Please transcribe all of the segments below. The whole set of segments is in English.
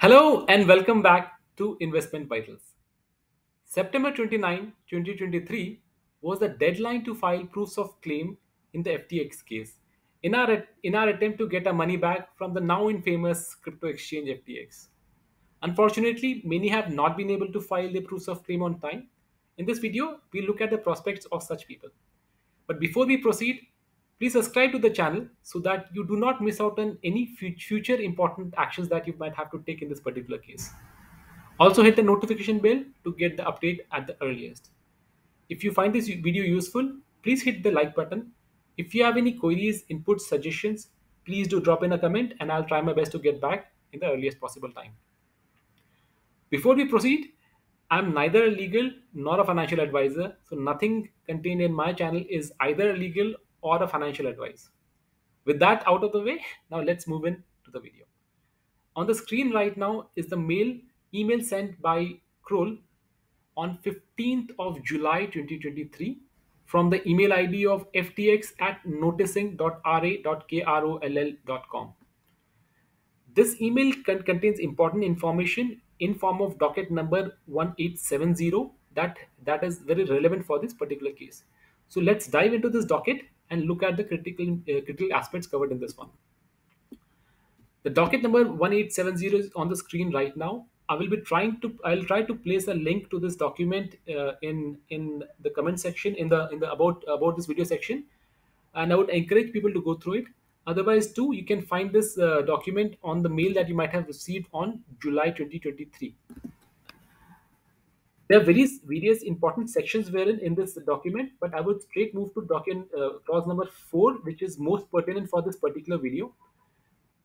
Hello and welcome back to Investment Vitals. September 29, 2023 was the deadline to file proofs of claim in the FTX case in our attempt to get our money back from the now infamous crypto exchange FTX. Unfortunately, many have not been able to file their proofs of claim on time. In this video, we look at the prospects of such people. But before we proceed, please subscribe to the channel so that you do not miss out on any future important actions that you might have to take in this particular case. Also hit the notification bell to get the update at the earliest. If you find this video useful, please hit the like button. If you have any queries, inputs, suggestions, please do drop in a comment and I'll try my best to get back in the earliest possible time. Before we proceed, I'm neither a legal nor a financial advisor, so nothing contained in my channel is either a legal or a financial advice. With that out of the way, now let's move in to the video. On the screen right now is the email sent by Kroll on 15th of July 2023 from the email ID of ftx@noticing.ra.kroll.com. This email contains important information in form of docket number 1870 that is very relevant for this particular case. So let's dive into this docket and look at the critical aspects covered in this one. The docket number 1870 is on the screen right now. I'll try to place a link to this document in the comment section in the about this video section, and I would encourage people to go through it. Otherwise, too, you can find this document on the mail that you might have received on July 2023. There are various important sections wherein in this document, but I would straight move to document clause number 4, which is most pertinent for this particular video.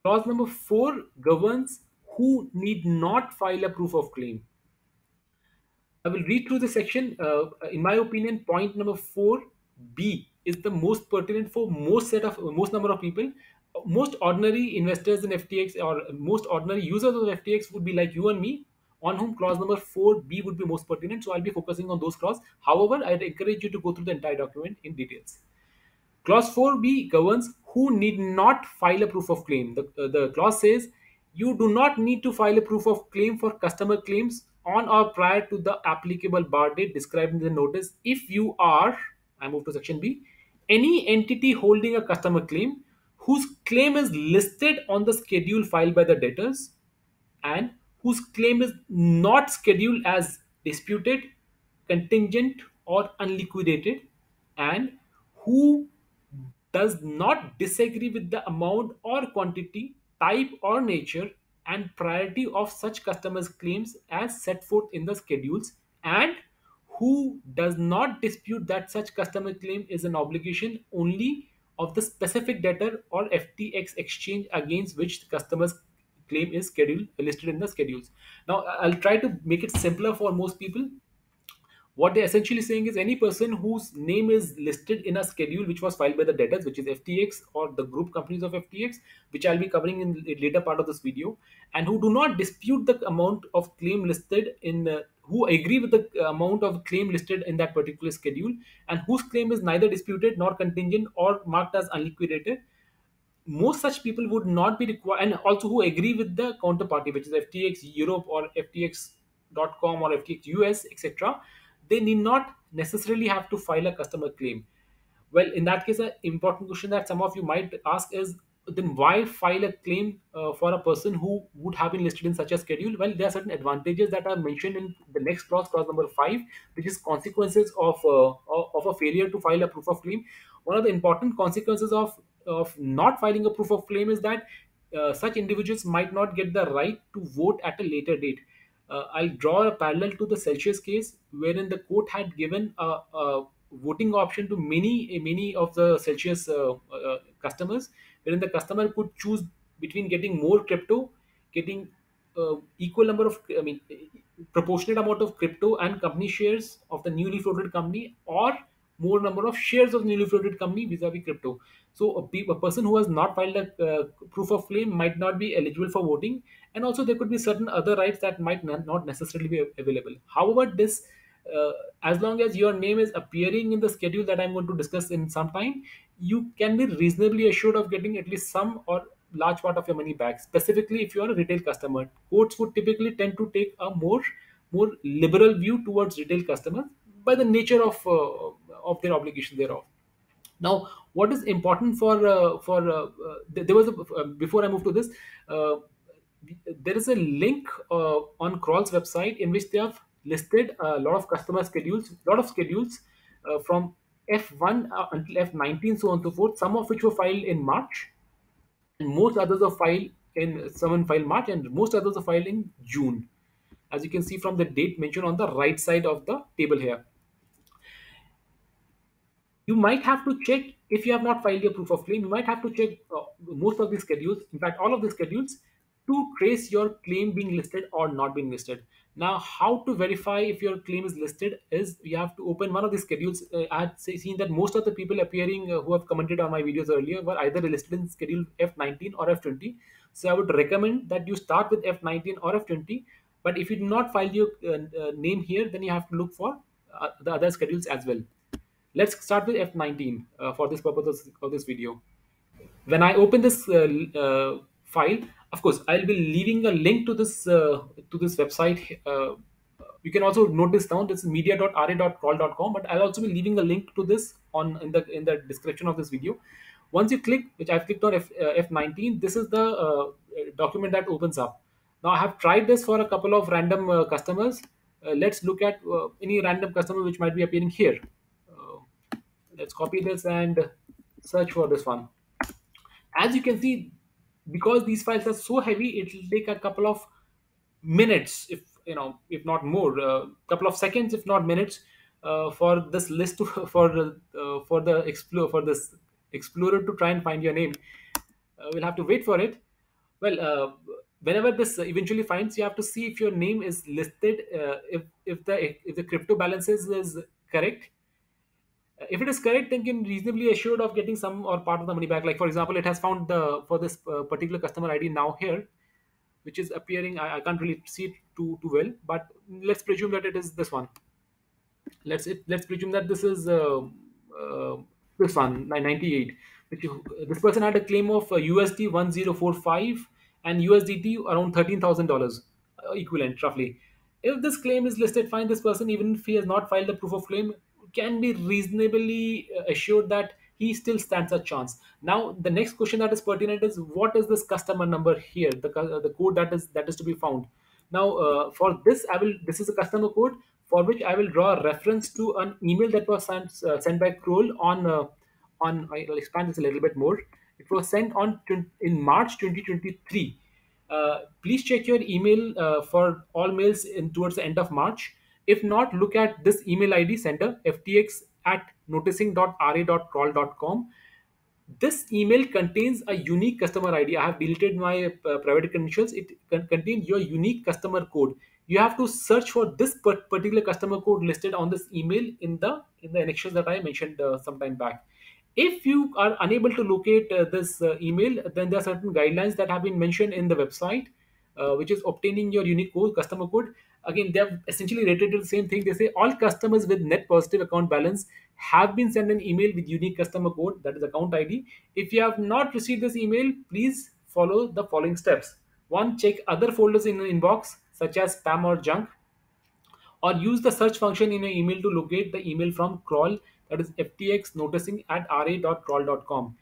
Clause number 4 governs who need not file a proof of claim. I will read through the section. In my opinion, point number 4B is the most pertinent for most number of people. Most ordinary investors in FTX or most ordinary users of FTX would be like you and me, on whom clause number 4B would be most pertinent. So I'll be focusing on those clauses. However, I'd encourage you to go through the entire document in details. Clause 4B governs who need not file a proof of claim. The clause says you do not need to file a proof of claim for customer claims on or prior to the applicable bar date described in the notice if you are, I move to section B, any entity holding a customer claim whose claim is listed on the schedule filed by the debtors and whose claim is not scheduled as disputed, contingent, or unliquidated, and who does not disagree with the amount or quantity, type, or nature and priority of such customers' claims as set forth in the schedules, and who does not dispute that such customer claim is an obligation only of the specific debtor or FTX exchange against which the customer's claim is scheduled listed in the schedules. Now I'll try to make it simpler for most people. What they're essentially saying is any person whose name is listed in a schedule which was filed by the debtors, which is FTX or the group companies of FTX, which I'll be covering in the later part of this video, and who do not dispute the amount of claim listed in, who agree with the amount of claim listed in that particular schedule, and whose claim is neither disputed nor contingent or marked as unliquidated, most such people would not be required, and also who agree with the counterparty, which is FTX Europe or FTX.com or FTX US, etc. They need not necessarily have to file a customer claim. Well, in that case, an important question that some of you might ask is, then why file a claim for a person who would have been listed in such a schedule? Well, there are certain advantages that are mentioned in the next clause, clause number 5, which is consequences of a failure to file a proof of claim. One of the important consequences of not filing a proof of claim is that such individuals might not get the right to vote at a later date. I'll draw a parallel to the Celsius case, wherein the court had given a voting option to many of the Celsius customers, wherein the customer could choose between getting more crypto, getting equal number of, I mean, proportionate amount of crypto and company shares of the newly floated company, or more number of shares of newly floated company vis-a-vis crypto. So a person who has not filed a proof of claim might not be eligible for voting, and also there could be certain other rights that might not necessarily be available. However, this as long as your name is appearing in the schedule that I'm going to discuss in some time, you can be reasonably assured of getting at least some or large part of your money back. Specifically, if you are a retail customer, courts would typically tend to take a more liberal view towards retail customers by the nature of their obligation thereof. Now, what is important there was before I move to this, uh, there is a link on Crawl's website in which they have listed a lot of customer schedules, lot of schedules from F1 until F19, so on and so forth. Some of which were filed in March, and most others are filed in someone filed March, and most others are filed in June. As you can see from the date mentioned on the right side of the table here, you might have to check if you have not filed your proof of claim. You might have to check most of these schedules, in fact all of the schedules, to trace your claim being listed or not being listed. Now, how to verify if your claim is listed is you have to open one of these schedules. I had seen that most of the people appearing who have commented on my videos earlier were either listed in schedule F19 or F20. So I would recommend that you start with F19 or F20. But if you do not file your name here, then you have to look for the other schedules as well. Let's start with F19 for this purpose of this video. When I open this file, of course, I'll be leaving a link to this website. You can also note this down. This is media.ra.crawl.com, but I'll also be leaving a link to this on in the description of this video. Once you click, which I've clicked on F19, this is the document that opens up. Now I have tried this for a couple of random customers. Let's look at any random customer which might be appearing here. Let's copy this and search for this one. As you can see, because these files are so heavy, it will take a couple of minutes, if not more, a couple of seconds, if not minutes, for this list to for this explorer to try and find your name. We'll have to wait for it. Well, whenever this eventually finds, you have to see if your name is listed, if the crypto balances is correct. If it is correct, then you can reasonably assured of getting some or part of the money back. Like for example, it has found the for this particular customer ID now here, which is appearing. I can't really see it too well, but let's presume that it is this one. Let's presume that this is uh, this one 98. This person had a claim of USD 1045 and USDT around $13,000 equivalent roughly. If this claim is listed fine, this person, even if he has not filed the proof of claim, can be reasonably assured that he still stands a chance. Now, the next question that is pertinent is, what is this customer number here, the code that is to be found. Now, for this, this is a customer code for which I will draw a reference to an email that was sent by Kroll on. I'll expand this a little bit more. It was sent in March 2023. Please check your email for all mails towards the end of March. If not, look at this email ID center, ftx at noticing.ra.crawl.com. This email contains a unique customer ID. I have deleted my private credentials. It contains your unique customer code. You have to search for this particular customer code listed on this email in the annexures that I mentioned some time back. If you are unable to locate this email, then there are certain guidelines that have been mentioned in the website, which is obtaining your unique code, customer code. Again, they have essentially rated it the same thing. They say all customers with net positive account balance have been sent an email with unique customer code, that is account ID. If you have not received this email, please follow the following steps. One, check other folders in your inbox, such as spam or junk, or use the search function in your email to locate the email from crawl, that is ftx noticing at ra.crawl.com.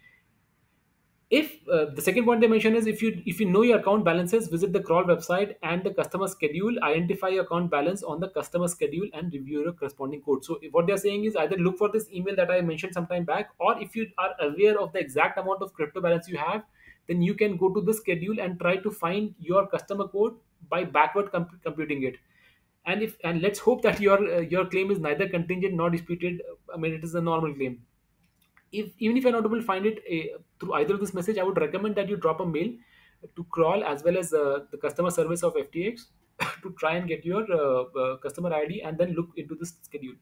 If the second point they mention is, if you know your account balances, visit the crawl website and the customer schedule, identify your account balance on the customer schedule and review your corresponding code. So what they're saying is, either look for this email that I mentioned some time back, or if you are aware of the exact amount of crypto balance you have, then you can go to the schedule and try to find your customer code by backward computing it. And let's hope that your claim is neither contingent nor disputed. I mean, it is a normal claim. If even if you're not able to find it through either of this message, I would recommend that you drop a mail to crawl as well as the customer service of FTX to try and get your customer ID and then look into this schedule.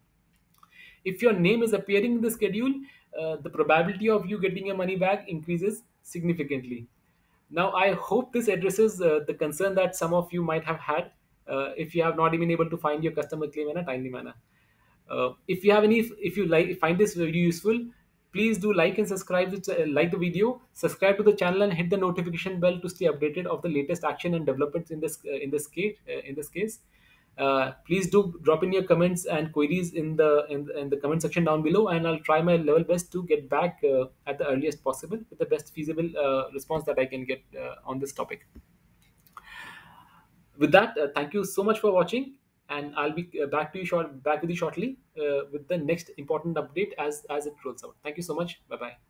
If your name is appearing in the schedule, the probability of you getting your money back increases significantly. Now, I hope this addresses the concern that some of you might have had if you have not been able to find your customer claim in a timely manner. If you find this video useful, Please do like and subscribe like the video, subscribe to the channel, and hit the notification bell to stay updated of the latest action and developments in this case. Please do drop in your comments and queries in the comment section down below, and I'll try my level best to get back at the earliest possible with the best feasible response that I can get on this topic. With that, thank you so much for watching, and I'll be back with you shortly with the next important update as it rolls out. Thank you so much. Bye bye.